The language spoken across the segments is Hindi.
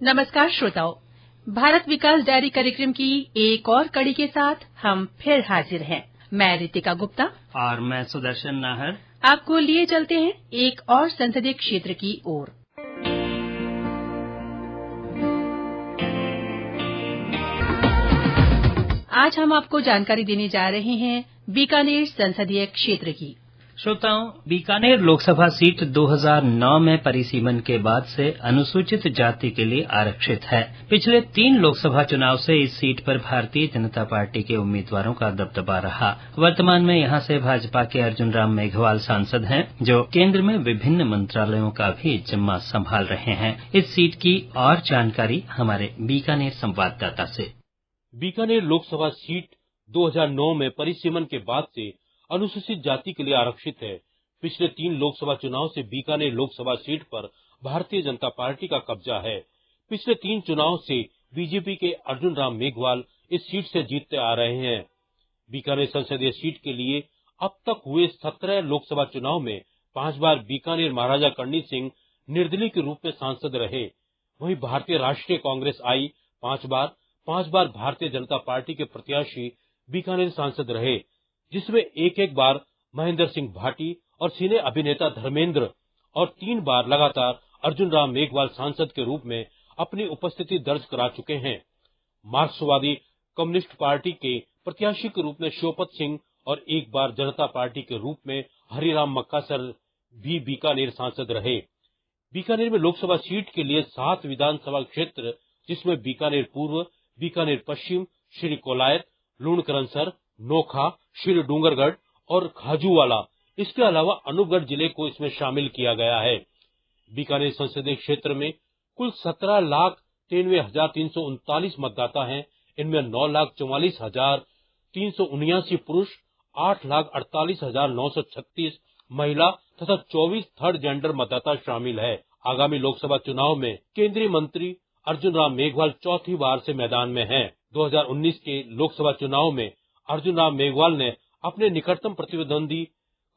नमस्कार श्रोताओं, भारत विकास डायरी कार्यक्रम की एक और कड़ी के साथ हम फिर हाजिर हैं। मैं रितिका गुप्ता और मैं सुदर्शन नाहर आपको लिए चलते हैं एक और संसदीय क्षेत्र की ओर। आज हम आपको जानकारी देने जा रहे हैं बीकानेर संसदीय क्षेत्र की। श्रोताओं, बीकानेर लोकसभा सीट 2009 में परिसीमन के बाद से अनुसूचित जाति के लिए आरक्षित है। पिछले 3 लोकसभा चुनाव से इस सीट पर भारतीय जनता पार्टी के उम्मीदवारों का दबदबा रहा। वर्तमान में यहां से भाजपा के अर्जुन राम मेघवाल सांसद हैं, जो केंद्र में विभिन्न मंत्रालयों का भी जिम्मा संभाल रहे हैं। इस सीट की और जानकारी हमारे बीकानेर संवाददाता से। बीकानेर लोकसभा सीट 2009 में परिसीमन के बाद से अनुसूचित जाति के लिए आरक्षित है। पिछले 3 लोकसभा चुनाव से बीकानेर लोकसभा सीट पर भारतीय जनता पार्टी का कब्जा है। पिछले 3 चुनाव से बीजेपी के अर्जुन राम मेघवाल इस सीट से जीतते आ रहे हैं। बीकानेर संसदीय सीट के लिए अब तक हुए 17 लोकसभा चुनाव में 5 बार बीकानेर महाराजा कर्णी सिंह निर्दलीय के रूप में सांसद रहे। वहीं भारतीय राष्ट्रीय कांग्रेस आई 5 बार भारतीय जनता पार्टी के प्रत्याशी बीकानेर सांसद रहे, जिसमें एक बार महेंद्र सिंह भाटी और सिने अभिनेता धर्मेंद्र और 3 बार लगातार अर्जुन राम मेघवाल सांसद के रूप में अपनी उपस्थिति दर्ज करा चुके हैं। मार्क्सवादी कम्युनिस्ट पार्टी के प्रत्याशी के रूप में शिवपत सिंह और एक बार जनता पार्टी के रूप में हरिराम मक्कासर भी बीकानेर सांसद रहे। बीकानेर में लोकसभा सीट के लिए 7 विधानसभा क्षेत्र, जिसमें बीकानेर पूर्व, बीकानेर पश्चिम, श्री कोलायत, लूणकरनसर, नोखा, श्री डूंगरगढ़ और खाजूवाला, इसके अलावा अनूपगढ़ जिले को इसमें शामिल किया गया है। बीकानेर संसदीय क्षेत्र में कुल 17,93,339 मतदाता हैं। इनमें 9,44,379 पुरुष, 8,48,936 महिला तथा 24 थर्ड जेंडर मतदाता शामिल है। आगामी लोकसभा चुनाव में केंद्रीय मंत्री अर्जुन राम मेघवाल चौथी बार से मैदान में हैं। 2019 के लोकसभा चुनाव में अर्जुन राम मेघवाल ने अपने निकटतम प्रतिद्वंदी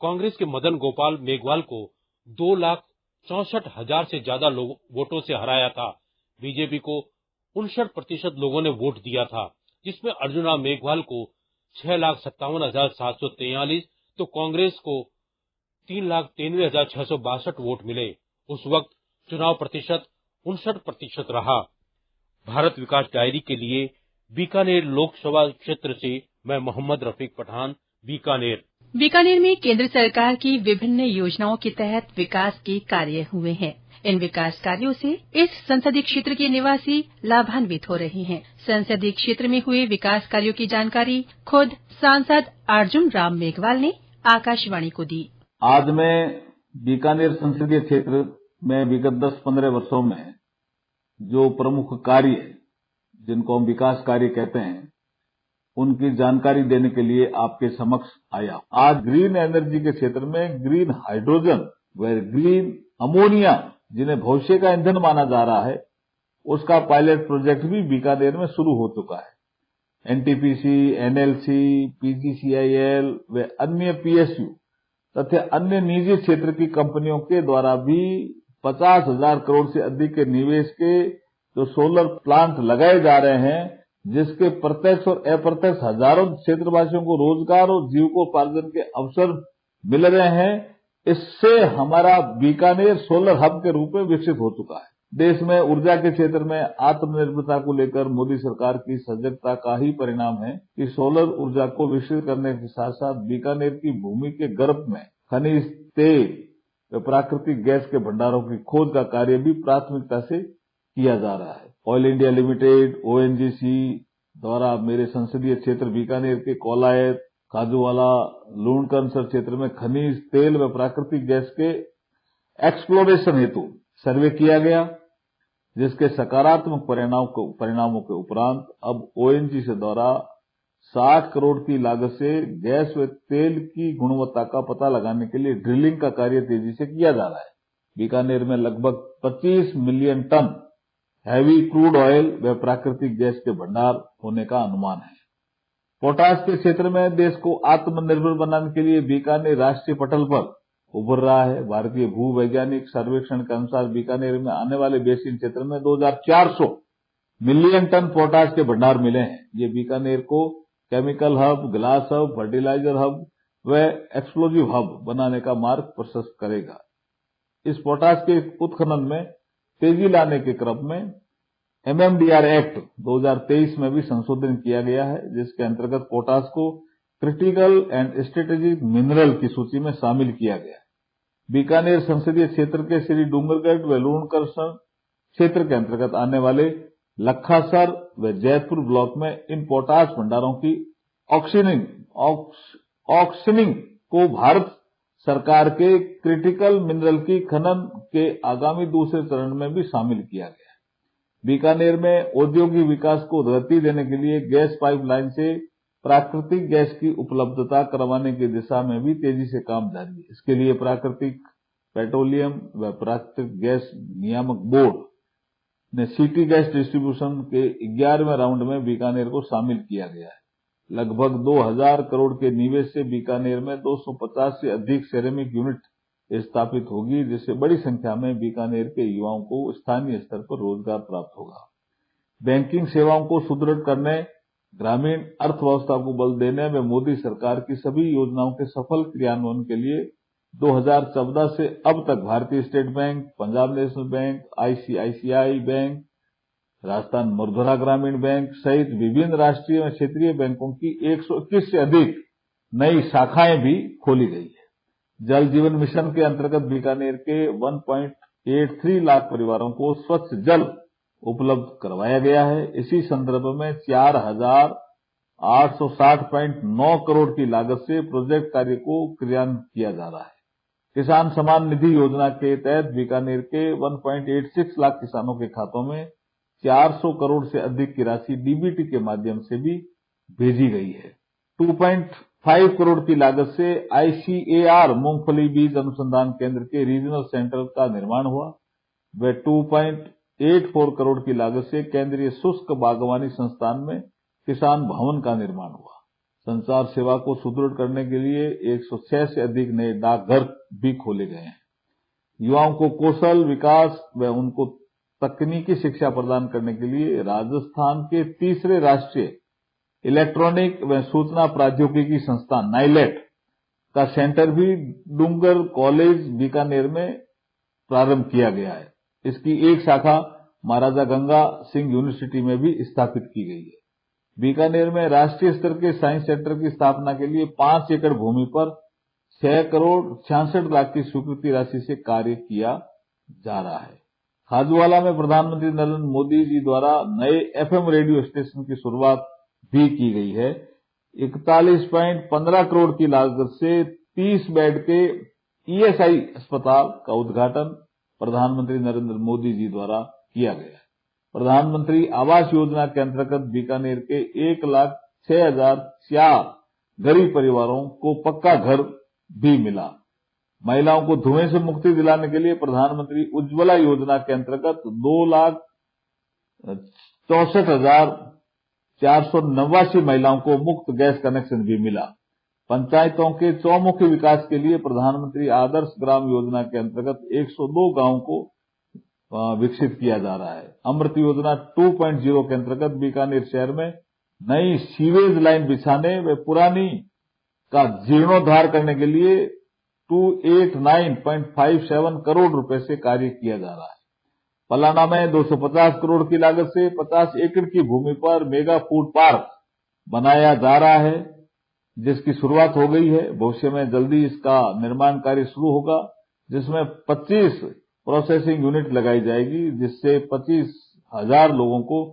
कांग्रेस के मदन गोपाल मेघवाल को 2,64,000 से ज्यादा वोटों से हराया था। बीजेपी को 59% लोगों ने वोट दिया था, जिसमें अर्जुन राम मेघवाल को 6,57,743 तो कांग्रेस को 3,93,662 वोट मिले। उस वक्त चुनाव प्रतिशत 59% रहा। भारत विकास डायरी के लिए बीकानेर लोकसभा क्षेत्र से मैं मोहम्मद रफीक पठान, बीकानेर। बीकानेर में केंद्र सरकार की विभिन्न योजनाओं के तहत विकास के कार्य हुए हैं। इन विकास कार्यों से इस संसदीय क्षेत्र के निवासी लाभान्वित हो रहे हैं। संसदीय क्षेत्र में हुए विकास कार्यों की जानकारी खुद सांसद अर्जुन राम मेघवाल ने आकाशवाणी को दी। आज मैं बीकानेर संसदीय क्षेत्र में विगत 10-15 वर्षों में जो प्रमुख कार्य, जिनको हम विकास कार्य कहते हैं, उनकी जानकारी देने के लिए आपके समक्ष आया। आज ग्रीन एनर्जी के क्षेत्र में ग्रीन हाइड्रोजन व ग्रीन अमोनिया, जिन्हें भविष्य का ईंधन माना जा रहा है, उसका पायलट प्रोजेक्ट भी बीकानेर में शुरू हो चुका है। एनटीपीसी, एनएलसी, पीजीसीआईएल व अन्य पीएसयू तथा अन्य निजी क्षेत्र की कंपनियों के द्वारा भी 50,000 करोड़ से अधिक के निवेश के जो सोलर प्लांट लगाए जा रहे हैं, जिसके प्रत्यक्ष और अप्रत्यक्ष हजारों क्षेत्रवासियों को रोजगार और जीविकोपार्जन के अवसर मिल रहे हैं। इससे हमारा बीकानेर सोलर हब के रूप में विकसित हो चुका है। देश में ऊर्जा के क्षेत्र में आत्मनिर्भरता को लेकर मोदी सरकार की सजगता का ही परिणाम है कि सोलर ऊर्जा को विकसित करने के साथ साथ बीकानेर की भूमि के गर्भ में खनिज तेल व प्राकृतिक गैस के भंडारों की खोज का कार्य भी प्राथमिकता से किया जा रहा है। ऑयल इंडिया लिमिटेड ओएनजीसी द्वारा मेरे संसदीय क्षेत्र बीकानेर के कोलायत, खाजूवाला, लूणकरनसर क्षेत्र में खनिज तेल व प्राकृतिक गैस के एक्सप्लोरेशन हेतु सर्वे किया गया, जिसके सकारात्मक परिणामों के उपरांत अब ओएनजीसी द्वारा 60 करोड़ की लागत से गैस व तेल की गुणवत्ता का पता लगाने के लिए ड्रिलिंग का कार्य तेजी से किया जा रहा है। बीकानेर में लगभग 25 million tonne heavy crude oil व प्राकृतिक गैस के भंडार होने का अनुमान है। पोटाश के क्षेत्र में देश को आत्मनिर्भर बनाने के लिए बीकानेर राष्ट्रीय पटल पर उभर रहा है। भारतीय भू वैज्ञानिक सर्वेक्षण के अनुसार बीकानेर में आने वाले बेसिन क्षेत्र में 2400 मिलियन टन पोटाश के भंडार मिले हैं। ये बीकानेर को chemical hub, glass hub, fertiliser hub व एक्सप्लोजिव हब बनाने का मार्ग प्रशस्त करेगा। इस पोटाश के उत्खनन में तेजी लाने के क्रम में MMDR एक्ट 2023 में भी संशोधन किया गया है, जिसके अंतर्गत पोटाश को क्रिटिकल एंड स्ट्रेटेजिक मिनरल की सूची में शामिल किया गया है। बीकानेर संसदीय क्षेत्र के श्री डूंगरगढ़ व लूणकरसर क्षेत्र के अंतर्गत आने वाले लखासर व जैतपुर ब्लॉक में इन पोटाश भंडारों की ऑक्शनिंग को भारत सरकार के क्रिटिकल मिनरल की खनन के आगामी दूसरे चरण में भी शामिल किया गया है। बीकानेर में औद्योगिक विकास को गति देने के लिए गैस पाइपलाइन से प्राकृतिक गैस की उपलब्धता करवाने की दिशा में भी तेजी से काम जारी है। इसके लिए प्राकृतिक पेट्रोलियम व प्राकृतिक गैस नियामक बोर्ड ने सिटी गैस डिस्ट्रीब्यूशन के 11वें राउंड में बीकानेर को शामिल किया गया है। लगभग 2000 करोड़ के निवेश से बीकानेर में 250 से अधिक सेरेमिक यूनिट स्थापित होगी, जिससे बड़ी संख्या में बीकानेर के युवाओं को स्थानीय स्तर पर रोजगार प्राप्त होगा। बैंकिंग सेवाओं को सुदृढ़ करने, ग्रामीण अर्थव्यवस्था को बल देने में मोदी सरकार की सभी योजनाओं के सफल क्रियान्वयन के लिए 2014 से अब तक भारतीय state bank, Punjab national bank, ICICI bank, Rajasthan Mridula ग्रामीण बैंक सहित विभिन्न राष्ट्रीय और क्षेत्रीय बैंकों की 121 से अधिक नई शाखाएं भी खोली गई है। जल जीवन मिशन के अंतर्गत बीकानेर के 1.83 लाख परिवारों को स्वच्छ जल उपलब्ध करवाया गया है। इसी संदर्भ में 4860.9 करोड़ की लागत से प्रोजेक्ट कार्य को क्रियान्वित किया जा रहा है। किसान सम्मान निधि योजना के तहत बीकानेर के 1.86 लाख किसानों के खातों में 400 करोड़ से अधिक की राशि DBT के माध्यम से भी भेजी गई है। 2.5 करोड़ की लागत से ICAR मूंगफली बीज अनुसंधान केंद्र के रीजनल सेंटर का निर्माण हुआ व 2.84 करोड़ की लागत से केंद्रीय शुष्क बागवानी संस्थान में किसान भवन का निर्माण हुआ। संचार सेवा को सुदृढ़ करने के लिए 106 से अधिक नए डाकघर भी खोले गए हैं। युवाओं को कौशल विकास व उनको तकनीकी शिक्षा प्रदान करने के लिए राजस्थान के तीसरे राष्ट्रीय इलेक्ट्रॉनिक व सूचना प्रौद्योगिकी संस्थान नाइलेट का सेंटर भी डूंगर कॉलेज बीकानेर में प्रारंभ किया गया है। इसकी एक शाखा महाराजा गंगा सिंह यूनिवर्सिटी में भी स्थापित की गई है। बीकानेर में राष्ट्रीय स्तर के साइंस सेंटर की स्थापना के लिए 5 एकड़ भूमि पर 6 करोड़ 66 लाख की स्वीकृति राशि से कार्य किया जा रहा है। खाजूवाला में प्रधानमंत्री नरेंद्र मोदी जी द्वारा नए FM रेडियो स्टेशन की शुरुआत भी की गई है। 41.15 करोड़ की लागत से 30 बेड के ESI अस्पताल का उद्घाटन प्रधानमंत्री नरेंद्र मोदी जी द्वारा किया गया है। प्रधानमंत्री आवास योजना के अंतर्गत बीकानेर के 1,06,004 गरीब परिवारों को पक्का घर भी मिला। महिलाओं को धुएं से मुक्ति दिलाने के लिए प्रधानमंत्री उज्ज्वला योजना के अंतर्गत 2,64,489 महिलाओं को मुफ्त गैस कनेक्शन भी मिला। पंचायतों के चौमुखी विकास के लिए प्रधानमंत्री आदर्श ग्राम योजना के अंतर्गत 102 गांवों को विकसित किया जा रहा है। अमृत योजना 2.0 के अंतर्गत बीकानेर शहर में नई सीवेज लाइन बिछाने व पुरानी का जीर्णोद्धार करने के लिए 289.57 करोड़ रुपए से कार्य किया जा रहा है। पलाना में 250 करोड़ की लागत से 50 एकड़ की भूमि पर मेगा फूड पार्क बनाया जा रहा है, जिसकी शुरुआत हो गई है। भविष्य में जल्दी इसका निर्माण कार्य शुरू होगा, जिसमें 25 प्रोसेसिंग यूनिट लगाई जाएगी, जिससे 25,000 लोगों को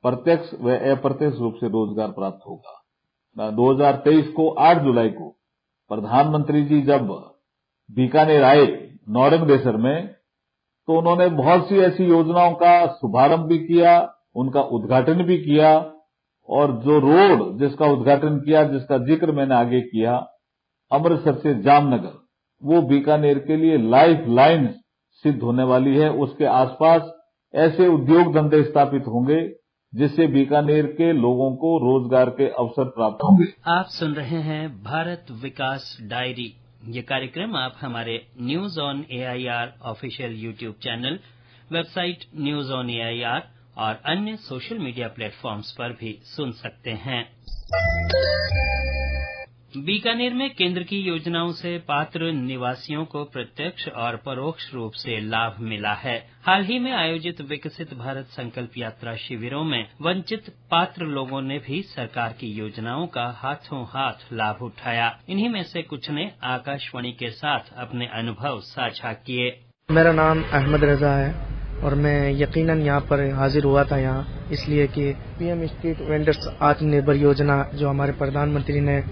प्रत्यक्ष व अप्रत्यक्ष रूप से रोजगार प्राप्त होगा। 2023 को 8 जुलाई को प्रधानमंत्री जी जब बीकानेर आए नौरंगदेसर में, तो उन्होंने बहुत सी ऐसी योजनाओं का शुभारंभ भी किया, उनका उद्घाटन भी किया, और जो रोड जिसका उद्घाटन किया, जिसका जिक्र मैंने आगे किया, अमृतसर से जामनगर, वो बीकानेर के लिए लाइफ लाइन सिद्ध होने वाली है। उसके आसपास ऐसे उद्योग धंधे स्थापित होंगे जिससे बीकानेर के लोगों को रोजगार के अवसर प्राप्त होंगे। आप सुन रहे हैं भारत विकास डायरी। ये कार्यक्रम आप हमारे news on AIR official YouTube channel, website news on AIR और अन्य सोशल मीडिया प्लेटफॉर्म्स पर भी सुन सकते हैं। बीकानेर में केंद्र की योजनाओं से पात्र निवासियों को प्रत्यक्ष और परोक्ष रूप से लाभ मिला है। हाल ही में आयोजित विकसित भारत संकल्प यात्रा शिविरों में वंचित पात्र लोगों ने भी सरकार की योजनाओं का हाथों हाथ लाभ उठाया। इन्हीं में से कुछ ने आकाशवाणी के साथ अपने अनुभव साझा किए। मेरा नाम अहमद रजा है और मैं यकीनन यहाँ पर हाजिर हुआ था यहाँ इसलिए कि PM स्ट्रीट वेंडर्स आत्मनिर्भर योजना जो हमारे प्रधानमंत्री ने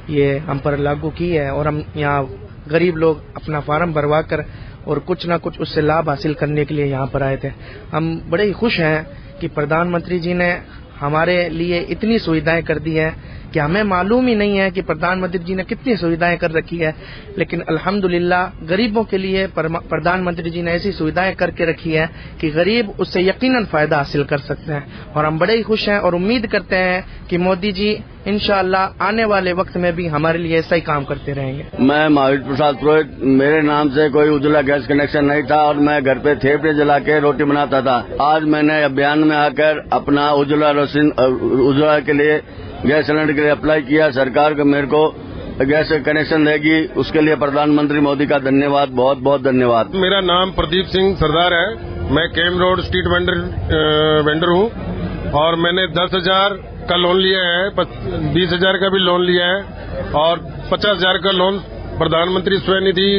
ये हम पर लागू की है और हम यहाँ गरीब लोग अपना फार्म भरवा कर और कुछ न कुछ उससे लाभ हासिल करने के लिए यहाँ पर आए थे। हम बड़े ही खुश हैं कि प्रधानमंत्री जी ने हमारे लिए इतनी सुविधाएं कर दी है कि हमें मालूम ही नहीं है कि प्रधानमंत्री जी ने कितनी सुविधाएं कर रखी है, लेकिन अल्हम्दुलिल्लाह गरीबों के लिए प्रधानमंत्री जी ने ऐसी सुविधाएं करके रखी है कि गरीब उससे यकीनन फायदा हासिल कर सकते हैं। और हम बड़े ही खुश हैं और उम्मीद करते हैं कि मोदी जी इंशाअल्लाह आने वाले वक्त में भी हमारे लिए ऐसा ही काम करते रहेंगे। मैं महावीर प्रसाद पुरोहित, मेरे नाम से कोई उज्ज्वला गैस कनेक्शन नहीं था और मैं घर पे थेपड़े जला के रोटी बनाता था। आज मैंने अभियान में आकर अपना उज्ज्वला के लिए गैस सिलेंडर के लिए अप्लाई किया। सरकार को मेरे को गैस कनेक्शन देगी, उसके लिए प्रधानमंत्री मोदी का धन्यवाद, बहुत बहुत धन्यवाद। मेरा नाम प्रदीप सिंह सरदार है, मैं केम रोड स्ट्रीट वेंडर हूँ और मैंने 10,000 का लोन लिया है, 20,000 का भी लोन लिया है और 50,000 का लोन प्रधानमंत्री स्वनिधि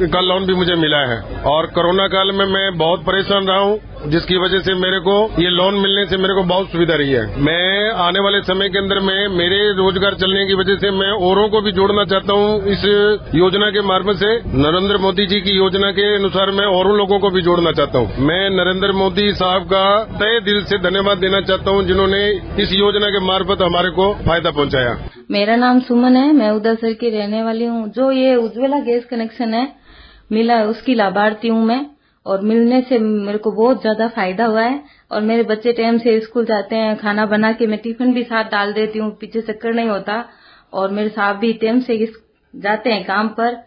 का लोन भी मुझे मिला है। और कोरोना काल में मैं बहुत परेशान रहा हूँ, जिसकी वजह से मेरे को ये लोन मिलने से मेरे को बहुत सुविधा रही है। मैं आने वाले समय के अंदर में मेरे रोजगार चलने की वजह से मैं औरों को भी जोड़ना चाहता हूँ इस योजना के मार्फत से। नरेंद्र मोदी जी की योजना के अनुसार मैं औरों लोगों को भी जोड़ना चाहता हूँ। मैं नरेंद्र मोदी साहब का तहे दिल से धन्यवाद देना चाहता हूँ जिन्होंने इस योजना के मार्फत हमारे को फायदा पहुँचाया। मेरा नाम सुमन है, मैं उदयसर की रहने वाली हूँ। जो ये उज्ज्वला गैस कनेक्शन है मिला है उसकी लाभार्थी हूँ मैं और मिलने से मेरे को बहुत ज्यादा फायदा हुआ है। और मेरे बच्चे टाइम से स्कूल जाते हैं, खाना बना के मैं टिफिन भी साथ डाल देती हूँ, पीछे चक्कर नहीं होता। और मेरे साहब भी टाइम से जाते हैं काम पर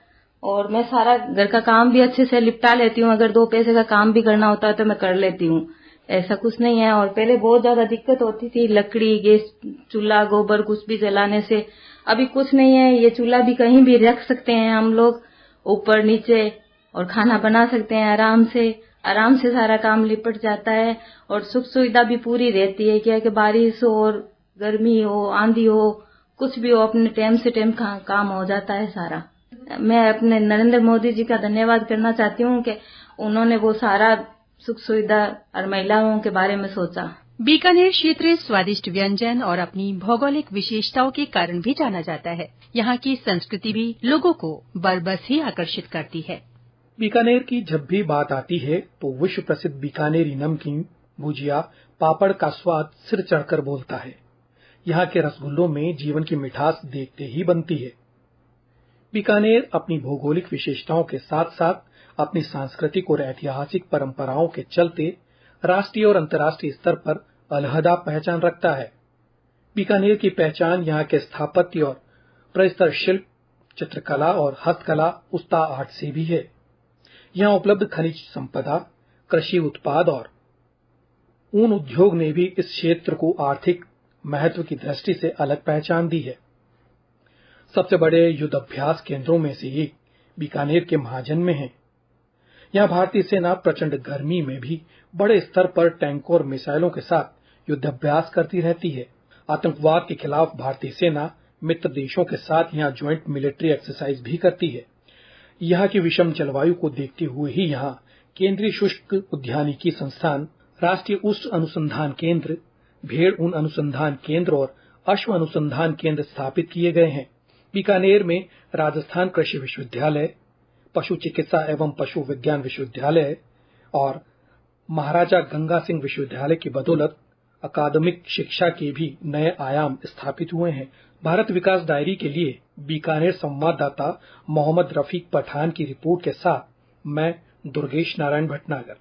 और मैं सारा घर का काम भी अच्छे से निपटा लेती हूँ। अगर 2 पैसे का काम भी करना होता है तो मैं कर लेती हूँ, ऐसा कुछ नहीं है। और पहले बहुत ज्यादा दिक्कत होती थी, लकड़ी, गैस, चूल्हा, गोबर कुछ भी जलाने से। अभी कुछ नहीं है, ये चूल्हा भी कहीं भी रख सकते हैं हम लोग, ऊपर नीचे, और खाना बना सकते हैं आराम से सारा काम निपट जाता है। और सुख सुविधा भी पूरी रहती है, क्या कि बारिश हो और गर्मी हो, आंधी हो, कुछ भी हो, अपने टाइम से टाइम काम हो जाता है सारा। मैं अपने नरेंद्र मोदी जी का धन्यवाद करना चाहती हूँ कि उन्होंने वो सारा सुख सुविधा और महिलाओं के बारे में सोचा। बीकानेर क्षेत्र स्वादिष्ट व्यंजन और अपनी भौगोलिक विशेषताओं के कारण भी जाना जाता है। यहाँ की संस्कृति भी लोगों को बरबस ही आकर्षित करती है। बीकानेर की जब भी बात आती है तो विश्व प्रसिद्ध बीकानेरी नमकीन, भुजिया, पापड़ का स्वाद सिर चढ़कर बोलता है। यहाँ के रसगुल्लों में जीवन की मिठास देखते ही बनती है। बीकानेर अपनी भौगोलिक विशेषताओं के साथ साथ अपनी सांस्कृतिक और ऐतिहासिक परंपराओं के चलते राष्ट्रीय और अंतर्राष्ट्रीय स्तर पर अलहदा पहचान रखता है। बीकानेर की पहचान यहाँ के स्थापत्य और प्रस्तर शिल्प, चित्रकला और हस्तकला उस्ता आर्ट से भी है। यहाँ उपलब्ध खनिज संपदा, कृषि उत्पाद और ऊन उद्योग ने भी इस क्षेत्र को आर्थिक महत्व की दृष्टि से अलग पहचान दी है। सबसे बड़े युद्ध अभ्यास केंद्रों में से एक बीकानेर के महाजन में है। यहाँ भारतीय सेना प्रचंड गर्मी में भी बड़े स्तर पर टैंकों और मिसाइलों के साथ युद्धाभ्यास करती रहती है। आतंकवाद के खिलाफ भारतीय सेना मित्र देशों के साथ यहाँ ज्वाइंट मिलिट्री एक्सरसाइज भी करती है। यहाँ की विषम जलवायु को देखते हुए ही यहाँ केंद्रीय शुष्क उद्यानिकी संस्थान, राष्ट्रीय उष्ण अनुसंधान केंद्र, भेड़ ऊन अनुसंधान केंद्र और अश्व अनुसंधान केंद्र स्थापित किए गए हैं। बीकानेर में राजस्थान कृषि विश्वविद्यालय, पशु चिकित्सा एवं पशु विज्ञान विश्वविद्यालय और महाराजा गंगा सिंह विश्वविद्यालय की बदौलत अकादमिक शिक्षा के भी नए आयाम स्थापित हुए हैं। भारत विकास डायरी के लिए बीकानेर संवाददाता मोहम्मद रफीक पठान की रिपोर्ट के साथ मैं दुर्गेश नारायण भटनागर।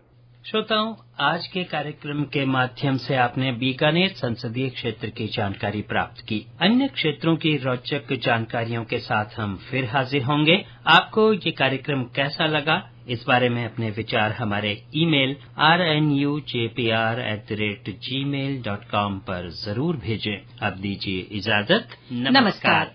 श्रोताओं, आज के कार्यक्रम के माध्यम से आपने बीकानेर संसदीय क्षेत्र की जानकारी प्राप्त की। अन्य क्षेत्रों की रोचक जानकारियों के साथ हम फिर हाजिर होंगे। आपको ये कार्यक्रम कैसा लगा, इस बारे में अपने विचार हमारे ईमेल rnujpr@gmail.com पर जरूर भेजें। अब दीजिए इजाजत। नमस्कार।